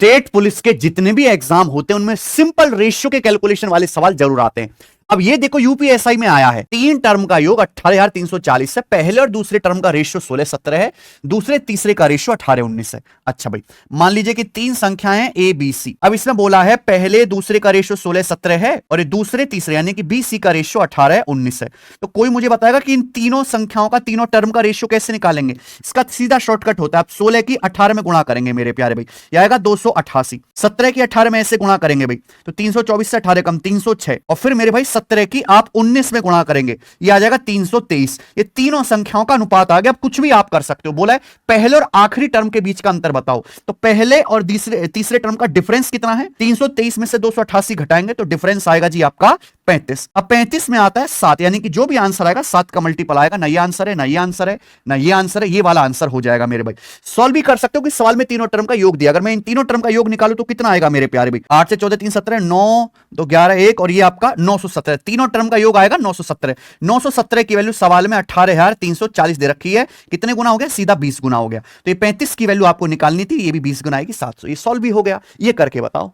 State police के जितने भी एग्जाम होते हैं उनमें सिंपल रेशियो के कैलकुलेशन वाले सवाल जरूर आते हैं। अब ये देखो यूपीएसआई में आया है 3 टर्म का योग 18,340 है, पहले और दूसरे टर्म का रेशियो 16-17 है, दूसरे तीसरे का रेशियो 18-19 है। अच्छा भाई, मान लीजिए कि 3 संख्याएं ए बी सी। अब इसमें बोला है पहले दूसरे का रेशियो 16-17 है और ये दूसरे तीसरे यानी कि बी सी का रेशियो 18-19 है। तो कोई मुझे बताएगा कि इन तीनों संख्याओं का तीनों टर्म का रेशियो कैसे निकालेंगे? इसका सीधा शॉर्टकट होता है, आप 16 की 18 में गुणा करेंगे मेरे प्यारे भाई, यह आएगा 288। 17 की 18 में ऐसे गुणा करेंगे भाई, तो 324 से 18 कम 306, और फिर मेरे भाई 17 की आप 19 में गुणा करेंगे, ये आ जाएगा 323। ये तीनों संख्याओं का अनुपात आ गया। अब कुछ भी आप कर सकते हो, बोला है पहले और आखिरी टर्म के बीच का अंतर बताओ, तो पहले और तीसरे टर्म का डिफरेंस कितना है? 323 में से 288 घटाएंगे तो डिफरेंस आएगा जी आपका 35। अब 35 में आता है 7, यानी कि जो भी आंसर आएगा 7 का मल्टीपल आएगा। ना ये आंसर है, ना ये आंसर है, ना ये आंसर है, ये वाला आंसर हो जाएगा मेरे भाई। सॉल्व भी कर सकते हो कि सवाल में तीनों टर्म का योग दिया, अगर मैं इन तीनों टर्म का योग निकालू तो कितना आएगा मेरे प्यारे भाई? 8 से 14 3 17 9 2 11 1 और ये आपका 917, तीनों टर्म का योग आएगा 917। 917 की वैल्यू सवाल में 18,340 दे रखी है, कितने गुना हो गया? सीधा 20 गुना हो गया। तो ये 35 की वैल्यू आपको निकालनी थी, ये भी 20 गुना आएगी 700। ये सॉल्व भी हो गया, ये करके बताओ।